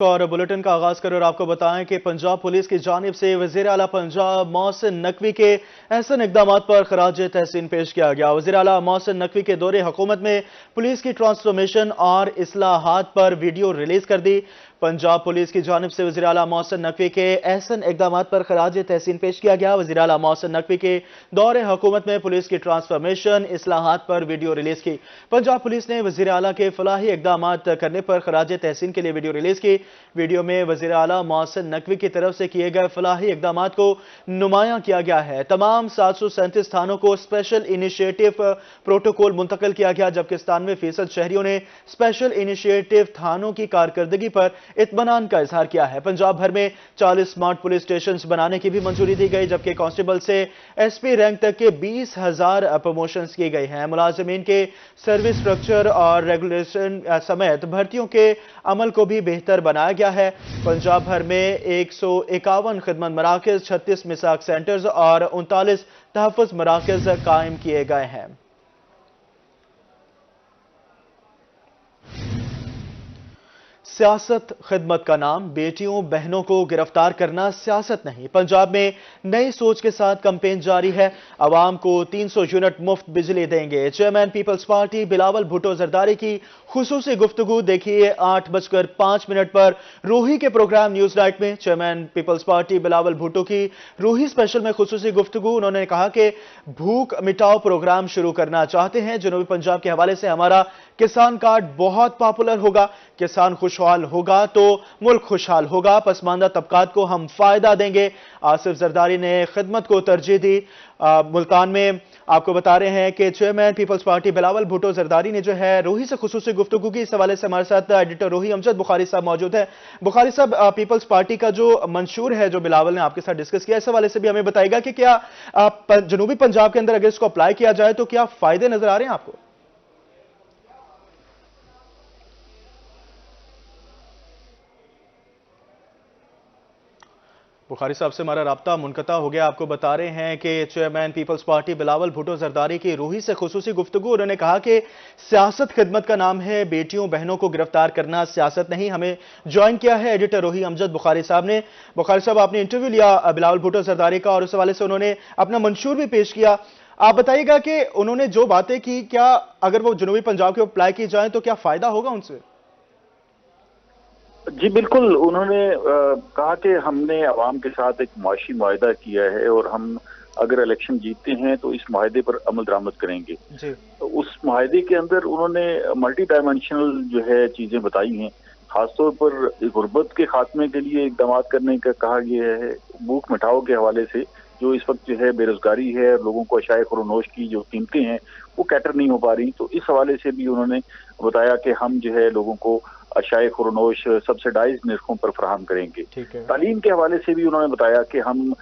اور बुलेटिन का आगाज करें और आपको बताएं कि पंजाब पुलिस की जानिब से वज़ीर आला पंजाब मोहसिन नकवी के अहसन इक़दामात पर खराज तहसीन पेश किया गया। वज़ीर आला मोहसिन नकवी के दौरे हुकूमत में पुलिस की ट्रांसफॉर्मेशन और इस्लाहात पर वीडियो रिलीज कर दी। पंजाब पुलिस की जानिब से वज़ीर आला मोहसिन नकवी के अहसन इक़दामात पर खराज तहसीन पेश किया गया। वज़ीर आला मोहसिन नकवी के दौरे हुकूमत में पुलिस की ट्रांसफॉर्मेशन इस्लाहात पर वीडियो रिलीज की। पंजाब पुलिस ने वज़ीर आला के फलाही इक़दामात करने पर खराज तहसीन के लिए वीडियो रिलीज की। वीडियो में वज़ीर आला मोहसिन नकवी की तरफ से किए गए फलाही इक़दामात को नुमायां किया गया है। तमाम 737 थानों को स्पेशल इनिशिएटिव प्रोटोकॉल मुंतकिल किया गया, जबकि 97% शहरियों ने स्पेशल इनिशिएटिव थानों की कारकर्दगी पर इत्मीनान का इजहार किया है। पंजाब भर में 40 स्मार्ट पुलिस स्टेशन बनाने की भी मंजूरी दी गई, जबकि कांस्टेबल से SP रैंक तक के 20,000 प्रमोशन की गई हैं। मुलाजिमीन के सर्विस स्ट्रक्चर और रेगुलेशन समेत भर्तियों के अमल को भी बेहतर बनाया गया है। पंजाब भर में 151 खिदमत मराकज, 36 मिसाक सेंटर्स और 39 तहफ़्फ़ुज़ मराकज कायम किए गए हैं। सियासत खिदमत का नाम, बेटियों बहनों को गिरफ्तार करना सियासत नहीं। पंजाब में नई सोच के साथ कैंपेन जारी है। अवाम को 300 यूनिट मुफ्त बिजली देंगे। चेयरमैन पीपल्स पार्टी बिलावल भुट्टो जरदारी की खुसूसी गुफ्तगू देखिए 8:05 पर रूही के प्रोग्राम न्यूज नाइट में। चेयरमैन पीपल्स पार्टी बिलावल भुट्टो की रूही स्पेशल में खुसूसी गुफ्तगू। उन्होंने कहा कि भूख मिटाओ प्रोग्राम शुरू करना चाहते हैं। जनूबी पंजाब के हवाले से हमारा किसान कार्ड बहुत पॉपुलर होगा। किसान खुशहाल होगा तो मुल्क खुशहाल होगा। पसमानदा तबकात को हम फायदा देंगे। आसिफ जरदारी ने खिदमत को तरजीह दी। मुल्तान में आपको बता रहे हैं कि चेयरमैन पीपल्स पार्टी बिलावल भुट्टो जरदारी ने जो है रूही से खुसूसी गुफ्तगू की। इस हवाले से हमारे साथ एडिटर रूही अमजद बुखारी साहब मौजूद है। बुखारी साहब, पीपल्स पार्टी का जो मंशूर है जो बिलावल ने आपके साथ डिस्कस किया, इस हवाले से भी हमें बताएगा कि क्या जनूबी पंजाब के अंदर अगर इसको अप्लाई किया जाए तो क्या फायदे नजर आ रहे हैं आपको? बुखारी साहब से हमारा राब्ता मुनक़ता हो गया। आपको बता रहे हैं कि चेयरमैन पीपल्स पार्टी बिलावल भुट्टो जरदारी की रूही से खुसूसी गुफ्तगू। उन्होंने कहा कि सियासत खिदमत का नाम है, बेटियों बहनों को गिरफ्तार करना सियासत नहीं। हमें ज्वाइन किया है एडिटर रूही अमजद बुखारी साहब ने। बुखारी साहब, आपने इंटरव्यू लिया बिलावल भुट्टो जरदारी का और उस हवाले से उन्होंने अपना मंशूर भी पेश किया। आप बताइएगा कि उन्होंने जो बातें की, क्या अगर वो जनूबी पंजाब के अप्लाई की जाए तो क्या फायदा होगा उनसे? जी बिल्कुल, उन्होंने कहा कि हमने अवाम के साथ एक मुआशी मुआहिदा किया है और हम अगर इलेक्शन जीतते हैं तो इस मुआहिदे पर अमल दरामद करेंगे। तो उस मुआहिदे के अंदर उन्होंने मल्टी डायमेंशनल जो है चीजें बताई हैं। खासतौर पर गुर्बत के खात्मे के लिए इकदाम करने का कहा गया है। भूख मिटाओ के हवाले से जो इस वक्त जो है बेरोजगारी है, लोगों को अशाए खुरोनोश की जो कीमतें हैं वो कैटर नहीं हो पा रही, तो इस हवाले से भी उन्होंने बताया कि हम जो है लोगों को अशाए खुरोनोश सब्सिडाइज निर्खों पर फराहम करेंगे। तालीम के हवाले से भी उन्होंने बताया कि हम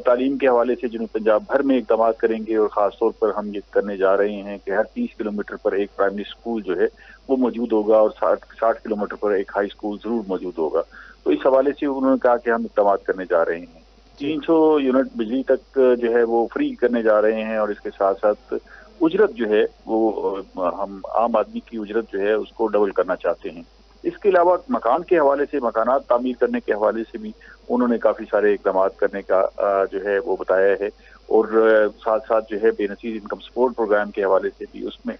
तालीम के हवाले से जनूबी पंजाब भर में इकदाम करेंगे और खासतौर पर हम ये करने जा रहे हैं कि हर 30 किलोमीटर पर एक प्राइमरी स्कूल जो है वो मौजूद होगा और 60 किलोमीटर पर एक हाई स्कूल जरूर मौजूद होगा। तो इस हवाले से उन्होंने कहा कि हम इकदाम करने जा रहे हैं। 300 यूनिट बिजली तक जो है वो फ्री करने जा रहे हैं और इसके साथ साथ उजरत जो है वो हम आम आदमी की उजरत जो है उसको डबल करना चाहते हैं। इसके अलावा मकान के हवाले से, मकानात तामीर करने के हवाले से भी उन्होंने काफी सारे इकदाम करने का जो है वो बताया है और साथ साथ जो है बेनजीर इनकम सपोर्ट प्रोग्राम के हवाले से भी उसमें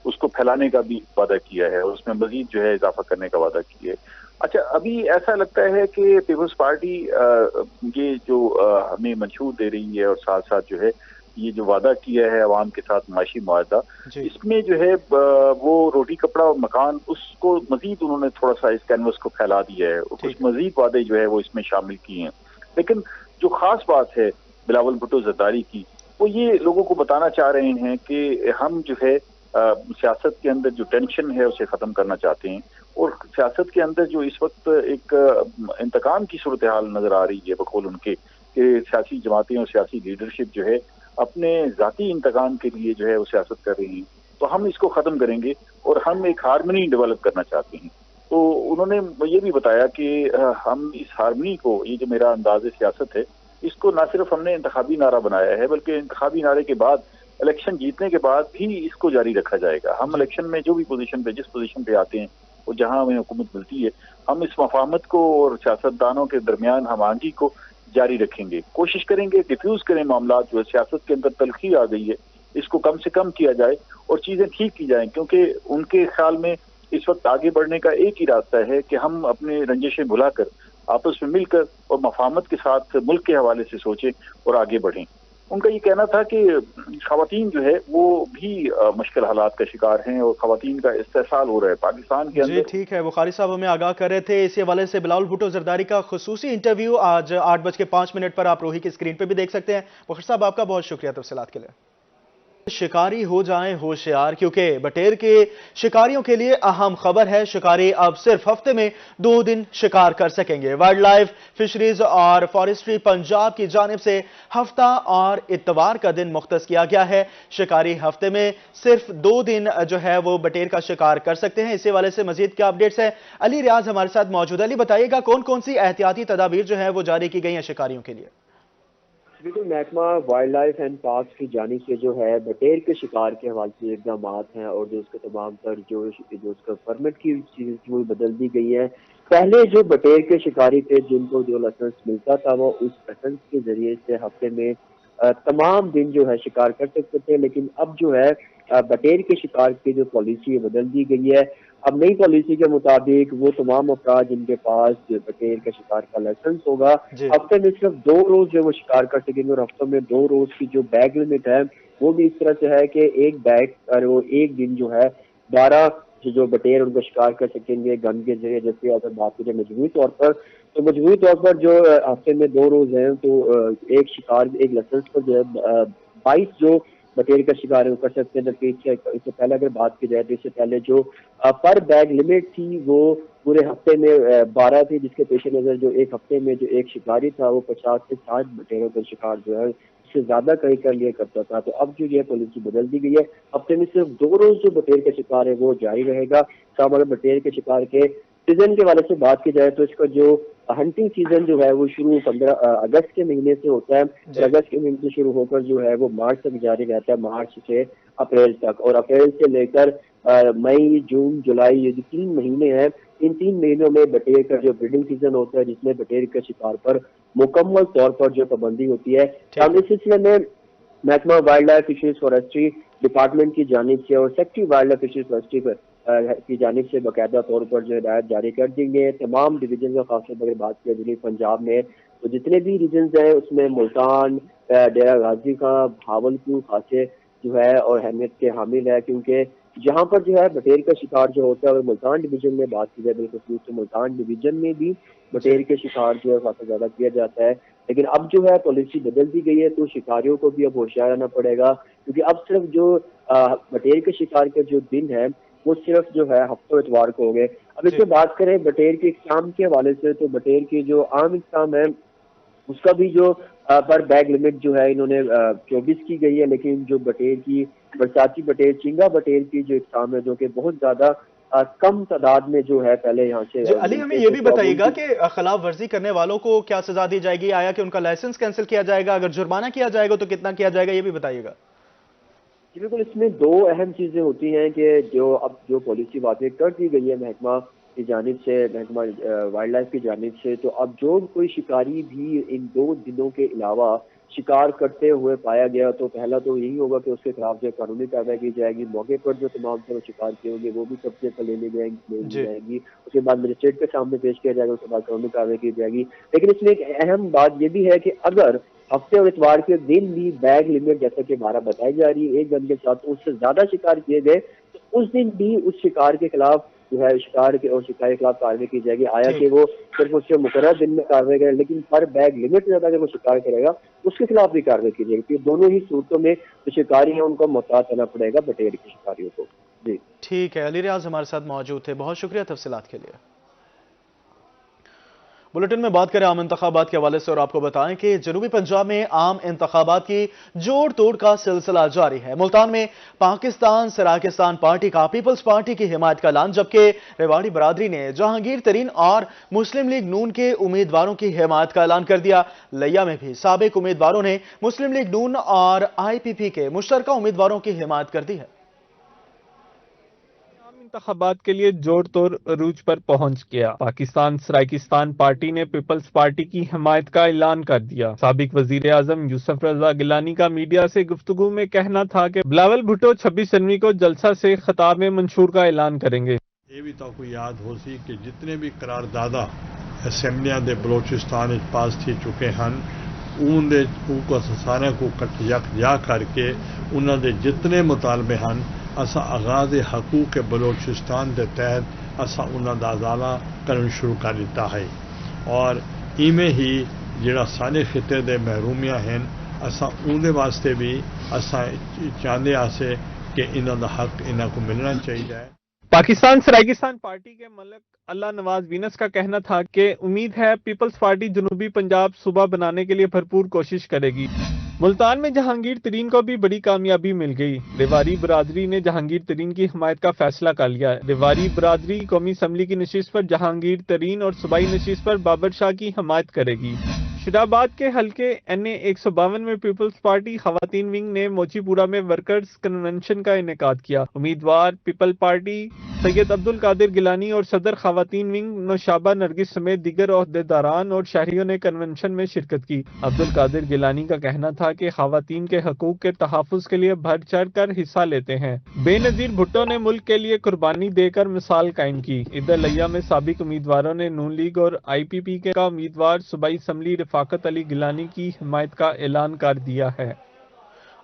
उसको फैलाने का भी वादा किया है और उसमें मजीद जो है इजाफा करने का वादा किया है। अच्छा, अभी ऐसा लगता है कि पीपल्स पार्टी ये जो हमें मंशूर दे रही है और साथ साथ जो है ये जो वादा किया है अवाम के साथ माशी मुआहदा, इसमें जो है वो रोटी कपड़ा और मकान उसको मजीद उन्होंने थोड़ा सा इस कैनवस को फैला दिया है और कुछ मजीद वादे जो है वो इसमें शामिल किए हैं। लेकिन जो खास बात है बिलावल भुट्टो जरदारी की, वो ये लोगों को बताना चाह रहे हैं कि हम जो है सियासत के अंदर जो टेंशन है उसे खत्म करना चाहते हैं और सियासत के अंदर जो इस वक्त एक इंतकाम की सूरत हाल नजर आ रही है बकौल उनके कि सियासी जमातें और सियासी लीडरशिप जो है अपने जाती इंतकाम के लिए जो है वो सियासत कर रही है, तो हम इसको खत्म करेंगे और हम एक हारमनी डेवलप करना चाहते हैं। तो उन्होंने ये भी बताया कि हम इस हारमनी को, ये जो मेरा अंदाज सियासत है, इसको ना सिर्फ हमने इंतखाबी नारा बनाया है बल्कि इंतखाबी नारे के बाद इलेक्शन जीतने के बाद भी इसको जारी रखा जाएगा। हम इलेक्शन में जो भी पोजीशन पे, जिस पोजीशन पे आते हैं और जहां हमें हुकूमत मिलती है, हम इस मफाहमत को और सियासतदानों के दरमियान हम आहंगी को जारी रखेंगे, कोशिश करेंगे डिफ्यूज करें मामला जो सियासत के अंदर तलखी आ गई है इसको कम से कम किया जाए और चीजें ठीक की जाएं, क्योंकि उनके ख्याल में इस वक्त आगे बढ़ने का एक ही रास्ता है कि हम अपने रंजिशें भुलाकर आपस में मिलकर और मफाहमत के साथ मुल्क के हवाले से सोचें और आगे बढ़ें। उनका ये कहना था कि खवातीन जो है वो भी मुश्किल हालात का शिकार हैं और खवातीन का इस्तेसाल हो रहा है पाकिस्तान के अंदर। ठीक है, बुखारी साहब हमें आगाह कर रहे थे इसी हवाले से। बिलावल भुट्टो जरदारी का खुसूसी इंटरव्यू आज 8:05 पर आप रोही की स्क्रीन पर भी देख सकते हैं। बुखारी साहब आपका बहुत शुक्रिया तफसीलात के लिए। शिकारी हो जाएं होशियार, क्योंकि बटेर के शिकारियों के लिए अहम खबर है। शिकारी अब सिर्फ हफ्ते में 2 दिन शिकार कर सकेंगे। वाइल्ड लाइफ फिशरीज और फॉरेस्ट्री पंजाब की जानिब से हफ्ता और इतवार का दिन मुख्तस किया गया है। शिकारी हफ्ते में सिर्फ 2 दिन जो है वो बटेर का शिकार कर सकते हैं। इसी वाले से मजीद क्या अपडेट्स है, अली रियाज हमारे साथ मौजूद है। अली बताइएगा कौन कौन सी एहतियाती तदाबीर जो है वो जारी की गई हैं शिकारियों के लिए? बिल्कुल, महकमा वाइल्ड लाइफ एंड पार्क्स की जानिब से जो है बटेर के शिकार के हवाले से इकदाम हैं और जो उसके तमाम तर जो उसका परमिट की चीज़ वो बदल दी गई है। पहले जो बटेर के शिकारी थे जिनको जो लाइसेंस मिलता था वो उस लाइसेंस के जरिए से हफ्ते में तमाम दिन जो है शिकार कर सकते थे, लेकिन अब जो है बटेर के शिकार की जो पॉलिसी बदल दी गई है। अब नई पॉलिसी के मुताबिक वो तमाम अफराद जिनके पास बटेर के शिकार का लाइसेंस होगा हफ्ते में सिर्फ 2 रोज जो वो शिकार कर सकेंगे और हफ्ते में 2 रोज की जो बैग लिमिट है वो भी इस तरह से है कि एक बैग और वो एक दिन जो है 12 जो बटेर उनको शिकार कर सकेंगे गन के जरिए। जैसे अगर बात करें मजबूरी तौर पर, तो मजबूरी तौर पर जो हफ्ते में 2 रोज हैं तो एक शिकार एक लाइसेंस पर जो है 22 जो बटेर का शिकार है वो कर सकते हैं। जबकि इससे पहले अगर बात की जाए तो इससे पहले जो पर बैग लिमिट थी वो पूरे हफ्ते में 12 थी, जिसके पेश नज़र जो एक हफ्ते में जो एक शिकारी था वो 50 से 60 बटेरों का शिकार जो है उससे ज्यादा कहीं कर लिया करता था। तो अब जो ये पॉलिसी बदल दी गई है, हफ्ते में सिर्फ 2 रोज जो बटेर का शिकार है वो जारी रहेगा। साहब अगर बटेर के शिकार के सीजन के वाले से बात की जाए तो इसका जो हंटिंग सीजन जो है वो शुरू 15 अगस्त के महीने से होता है और अगस्त के महीने से शुरू होकर जो है वो मार्च तक जारी रहता है, मार्च से अप्रैल तक। और अप्रैल से लेकर मई, जून, जुलाई ये जो 3 महीने हैं, इन 3 महीनों में बटेर का जो ब्रीडिंग सीजन होता है जिसमें बटेर के शिकार पर मुकम्मल तौर पर जो पाबंदी होती है। अब इस सिलसिले में महकमा wild life fisheries forestry department की जानिब से और secretary wild life fisheries forestry की जानिब से बाकायदा तौर पर जो हिदायत जारी कर दी गई है। तमाम डिवीजन का खासतौर पर बात की जाए पंजाब में तो जितने भी रीजन हैं उसमें मुल्तान, डेरा गाजी का, भावलपुर खासे जो है और अहमियत के हामिल है, क्योंकि जहाँ पर जो है बटेर का शिकार जो होता है और मुल्तान डिवीजन में बात की जाए बिल्खुसूस तो मुल्तान डिवीजन में भी बटेर के शिकार जो है काफी ज्यादा किया जाता है। लेकिन अब जो है पॉलिसी बदल दी गई है तो शिकारियों को भी अब होशियार रहना पड़ेगा, क्योंकि अब सिर्फ जो बटेर के शिकार के जो दिन है वो सिर्फ जो है हफ्तों इतवार को हो गए। अब इसमें बात करें बटेर के इकसाम के हवाले से तो बटेर की जो आम इकसाम है उसका भी जो पर बैग लिमिट जो है इन्होंने 24 की गई है, लेकिन जो बटेर की बरसाती बटेर, चिंगा बटेर की जो इकसाम है जो कि बहुत ज्यादा कम तादाद में जो है पहले यहाँ से। अली हमें ये भी बताइएगा कि खिलाफ वर्जी करने वालों को क्या सजा दी जाएगी? आया कि उनका लाइसेंस कैंसिल किया जाएगा? अगर जुर्माना किया जाएगा तो कितना किया जाएगा, ये भी बताइएगा। बिल्कुल, इसमें 2 अहम चीजें होती हैं कि जो अब जो पॉलिसी वाज़ेह कर दी गई है महकमा की जानिब से, महकमा वाइल्ड लाइफ की जानिब से, तो अब जो कोई शिकारी भी इन 2 दिनों के अलावा शिकार करते हुए पाया गया तो पहला तो यही होगा कि उसके खिलाफ जो कानूनी कार्रवाई की जाएगी। मौके पर जो तमाम तरह शिकार किए होंगे वो भी कब्जे पर ले ली जाएगी। उसके बाद मजिस्ट्रेट के सामने पेश किया जाएगा, उसके बाद कानूनी कार्रवाई की जाएगी। लेकिन इसमें एक अहम बात ये भी है कि अगर हफ्ते और इतवार के दिन भी बैग लिमिट जैसा कि 12 बताई जा रही है एक गन के साथ, तो उससे ज्यादा शिकार किए गए तो उस दिन भी उस शिकार के खिलाफ जो है शिकार के और शिकार के खिलाफ कार्रवाई की जाएगी। आया कि वो सिर्फ उसके मुकर्रर दिन में कार्रवाई करे, लेकिन पर बैग लिमिट से ज्यादा अगर वो शिकार करेगा उसके खिलाफ भी कार्रवाई की जाएगी। तो दोनों ही सूरतों में जो शिकारी है उनको मोहतात रहना पड़ेगा बटेर के शिकारियों को। जी ठीक है, अली रियाज हमारे साथ मौजूद थे, बहुत शुक्रिया तफसीलात के लिए। बुलेटिन में बात करें आम इंतखाबात के हवाले से और आपको बताएं कि जनूबी पंजाब में आम इंतखाबात की जोड़ तोड़ का सिलसिला जारी है। मुल्तान में पाकिस्तान सराकिस्तान पार्टी का पीपल्स पार्टी की हिमायत का ऐलान, जबकि रेवाड़ी बरादरी ने जहांगीर तरीन और मुस्लिम लीग नून के उम्मीदवारों की हिमायत का ऐलान कर दिया। लिया में भी साबिक उम्मीदवारों ने मुस्लिम लीग नून और IPP के मुश्तरका उम्मीदवारों की हिमायत कर दी है। انتخابات کے لیے جوڑ توڑ عروج پر پہنچ گیا۔ پاکستان سرائیکستان پارٹی نے پیپلز پارٹی کی حمایت کا اعلان کر دیا۔ سابق وزیر اعظم یوسف رضا گیلانی کا میڈیا سے گفتگو میں کہنا تھا کہ بلاول بھٹو 26 جنوری کو جلسہ سے خطاب میں منشور کا اعلان کریں گے۔ یہ بھی تو کوئی یاد ہو سی کہ جتنے بھی قراردادہ اسمبلیاں دے بلوچستان پاس تھی چکے ہیں ان دے کو سارے کو یکجا کر کے انہوں دے جتنے مطالبے ہیں اسا آغاز حقوق بلوچستان دے تحت اسا انہوں دا ازالہ کرنا شروع کر دیتا ہے اور ایویں ہی جڑا سارے خطے دے محرومیاں ہیں اسا ان دے واسطے بھی اسا چاہتے آسے کہ انہوں دا حق انہوں کو ملنا چاہیے۔ پاکستان سرائیکستان پارٹی کے ملک اللہ نواز وینس کا کہنا تھا کہ امید ہے پیپلز پارٹی جنوبی پنجاب صوبہ بنانے کے لیے بھرپور کوشش کرے گی۔ ملتان میں جہانگیر ترین کو بھی بڑی کامیابی مل گئی۔ ریواری برادری نے جہانگیر ترین کی حمایت کا فیصلہ کر لیا ہے۔ ریواری برادری قومی اسمبلی کی نشست پر جہانگیر ترین اور صوبائی نشست پر بابر شاہ کی حمایت کرے گی۔ شراباد کے حلقے NA 152 میں پیپلز پارٹی خواتین ونگ نے موچی پورہ میں ورکرز کنونشن کا انعقاد کیا۔ امیدوار پیپل پارٹی سید عبدالقادر گیلانی اور صدر خواتین ونگ نوشابہ نرگس سمیت دیگر عہدیداران اور شہریوں نے کنونشن میں شرکت کی۔ عبدالقادر گیلانی کا کہنا تھا کہ خواتین کے حقوق کے تحفظ کے لیے بڑھ چڑھ کر حصہ لیتے ہیں۔ بے نظیر بھٹو نے ملک کے لیے قربانی دے کر مثال قائم کی۔ ادھر لیا میں سابق امیدواروں نے نون لیگ اور IPP کا امیدوار صوبائی اسمبلی رفاقت علی گیلانی کی حمایت کا اعلان کر دیا ہے۔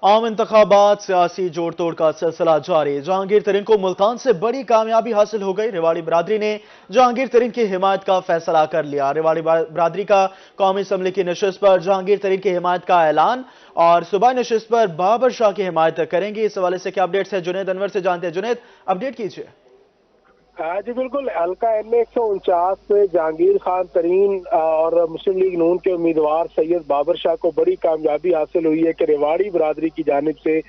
عام انتخابات سیاسی جوڑ توڑ کا سلسلہ جاری۔ جہانگیر ترین کو ملتان سے بڑی کامیابی حاصل ہو گئی۔ ریواڑی برادری نے جہانگیر ترین کی حمایت کا فیصلہ کر لیا۔ ریواڑی برادری کا قومی اسمبلی کی نشست پر جہانگیر ترین کی حمایت کا اعلان اور صوبائی نشست پر بابر شاہ کی حمایت کریں گی۔ اس حوالے سے کیا اپڈیٹس ہے جنید انور سے جانتے ہیں۔ جنید، اپڈیٹ کیجیے۔ جی بالکل، حلقہ NA 149 میں جہانگیر خان ترین اور مسلم لیگ نون کے امیدوار سید بابر شاہ کو بڑی کامیابی حاصل ہوئی ہے کہ ریواڑی برادری کی جانب سے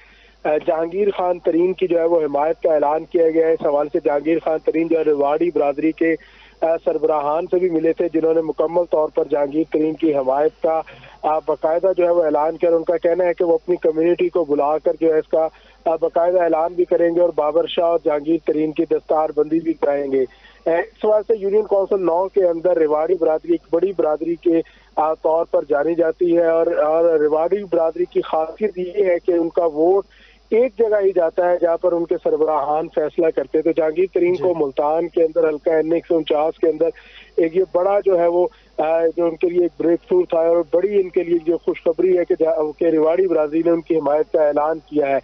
جہانگیر خان ترین کی جو ہے وہ حمایت کا اعلان کیا گیا ہے۔ اس حوالے سے جہانگیر خان ترین جو ہے ریواڑی برادری کے سربراہان سے بھی ملے تھے جنہوں نے مکمل طور پر جہانگیر ترین کی حمایت کا باقاعدہ جو ہے وہ اعلان کیا۔ ان کا کہنا ہے کہ وہ اپنی کمیونٹی کو بلا کر جو ہے اس کا باقاعدہ اعلان بھی کریں گے اور بابر شاہ اور جہانگیر ترین کی دستار بندی بھی کرائیں گے۔ اس واسطے سے یونین کونسل 9 کے اندر ریواڑی برادری ایک بڑی برادری کے طور پر جانی جاتی ہے اور ریواڑی برادری کی خاصیت یہ ہے کہ ان کا ووٹ ایک جگہ ہی جاتا ہے جہاں پر ان کے سربراہان فیصلہ کرتے ہیں۔ تو جہانگیر ترین کو ملتان کے اندر حلقہ NA 149 کے اندر ایک یہ بڑا جو ہے وہ جو ان کے لیے ایک بریک تھرو تھا اور بڑی ان کے لیے جو خوشخبری ہے کہ ریواڑی برادری نے ان کی حمایت کا اعلان کیا ہے۔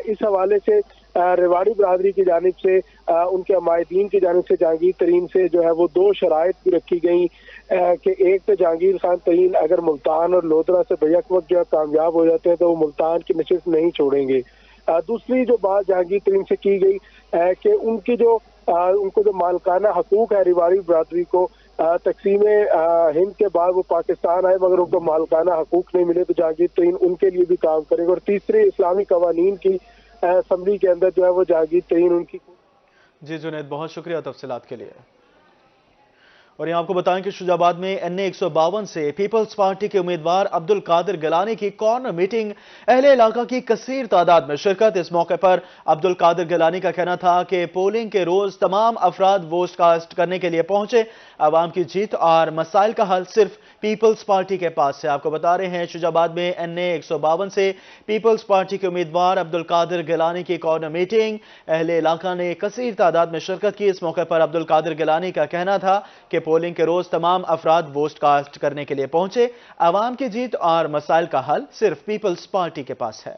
اس حوالے سے ریواڑی برادری کی جانب سے ان کے حمایتین کی جانب سے جہانگیر ترین سے جو ہے وہ 2 شرائط بھی رکھی گئیں کہ ایک تو جہانگیر خان ترین اگر ملتان اور لودھرا سے بیک وقت جو ہے کامیاب ہو جاتے ہیں تو وہ ملتان کی نشست نہیں چھوڑیں گے۔ دوسری جو بات جہانگیر ترین سے کی گئی کہ ان کو جو مالکانہ حقوق ہے ریواڑی برادری کو تقسیم ہند کے بعد وہ پاکستان آئے مگر ان کو مالکانہ حقوق نہیں ملے تو جہانگیر ترین ان کے لیے بھی کام کرے گا۔ اور تیسری اسلامی قوانین کی اسمبلی کے اندر جو ہے وہ جہانگیر ترین ان کی۔ جی جنید، بہت شکریہ تفصیلات کے لیے۔ اور یہاں آپ کو بتائیں کہ شجاع آباد میں NA 152 سے پیپلز پارٹی کے امیدوار عبدالقادر گیلانی کی کارنر میٹنگ، اہل علاقہ کی کثیر تعداد میں شرکت۔ اس موقع پر عبدالقادر گیلانی کا کہنا تھا کہ پولنگ کے روز تمام افراد ووٹ کاسٹ کرنے کے لیے پہنچے۔ عوام کی جیت اور مسائل کا حل صرف پیپلز پارٹی کے پاس ہے۔ آپ کو بتا رہے ہیں شجاع آباد میں NA 152 سے پیپلز پارٹی کے امیدوار عبدالقادر گیلانی کی کارنر میٹنگ، اہل علاقہ نے کثیر تعداد میں شرکت کی۔ اس موقع پر عبدالقادر گیلانی کا کہنا تھا کہ پولنگ کے روز تمام افراد ووٹ کاسٹ کرنے کے لیے پہنچے۔ عوام کی جیت اور مسائل کا حل صرف پیپلز پارٹی کے پاس ہے۔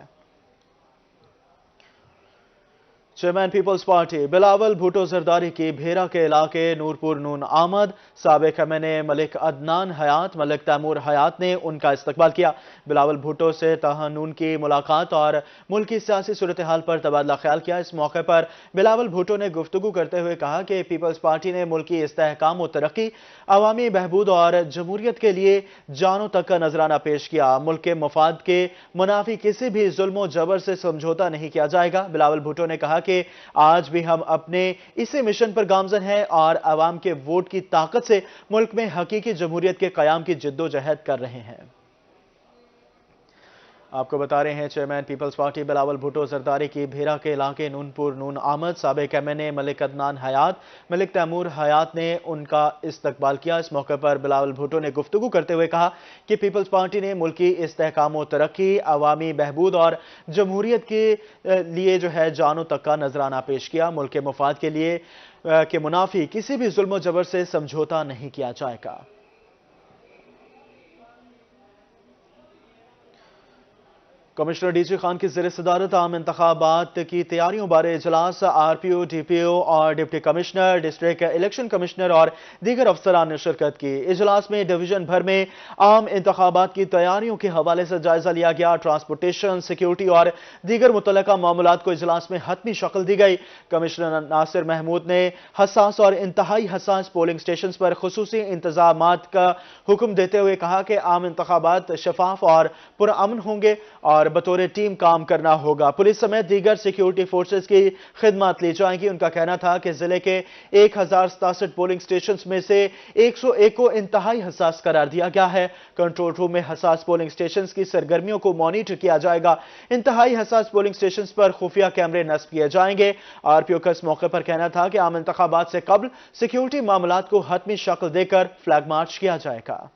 چیئرمین پیپلز پارٹی بلاول بھٹو زرداری کی بھیرا کے علاقے نورپور نون آمد۔ سابق MNA ملک عدنان حیات، ملک تیمور حیات نے ان کا استقبال کیا۔ بلاول بھٹو سے تہانون کی ملاقات اور ملکی سیاسی صورتحال پر تبادلہ خیال کیا۔ اس موقع پر بلاول بھٹو نے گفتگو کرتے ہوئے کہا کہ پیپلز پارٹی نے ملکی استحکام و ترقی، عوامی بہبود اور جمہوریت کے لیے جانوں تک کا نذرانہ پیش کیا۔ ملک کے مفاد کے منافی کسی بھی ظلم و جبر سے سمجھوتا نہیں کیا جائے گا۔ بلاول بھٹو نے کہا کہ آج بھی ہم اپنے اسی مشن پر گامزن ہیں اور عوام کے ووٹ کی طاقت سے ملک میں حقیقی جمہوریت کے قیام کی جدوجہد کر رہے ہیں۔ آپ کو بتا رہے ہیں چیئرمین پیپلز پارٹی بلاول بھٹو زرداری کی بھیرا کے علاقے نونپور نون آمد سابق M N A Malik Adnan Hayat Malik Timur حیات نے ان کا استقبال کیا۔ اس موقع پر بلاول بھٹو نے گفتگو کرتے ہوئے کہا کہ پیپلز پارٹی نے ملکی استحکام و ترقی، عوامی بہبود اور جمہوریت کے لیے جانوں تک کا نذرانہ پیش کیا۔ ملک کے مفاد کے لیے کہ منافی کسی بھی ظلم و جبر سے سمجھوتا نہیں کیا جائے گا۔ کمشنر ڈی جی خان کی زیر صدارت عام انتخابات کی تیاریوں بارے اجلاس آر پی او، ڈی پی او اور deputy commissioner, district election commissioner اور دیگر افسران نے شرکت کی۔ اجلاس میں ڈویژن بھر میں عام انتخابات کی تیاریوں کے حوالے سے جائزہ لیا گیا۔ ٹرانسپورٹیشن، سیکیورٹی اور دیگر متعلقہ معاملات کو اجلاس میں حتمی شکل دی گئی۔ کمشنر ناصر محمود نے حساس اور انتہائی حساس پولنگ سٹیشنز پر خصوصی انتظامات کا حکم دیتے ہوئے کہا کہ عام انتخابات شفاف اور پرامن ہوں گے اور بطور ٹیم کام کرنا ہوگا۔ پولیس سمیت دیگر سیکیورٹی فورسز کی خدمات لی جائیں گی۔ ان کا کہنا تھا کہ ضلع کے 1067 پولنگ سٹیشنز میں سے 101 کو انتہائی حساس قرار دیا گیا ہے۔ کنٹرول روم میں حساس پولنگ سٹیشنز کی سرگرمیوں کو مانیٹر کیا جائے گا۔ انتہائی حساس پولنگ سٹیشنز پر خفیہ کیمرے نصب کیے جائیں گے۔ آر پی او کا اس موقع پر کہنا تھا کہ عام انتخابات سے قبل سیکیورٹی معاملات کو حتمی شکل دے کر فلیگ مارچ کیا جائے گا۔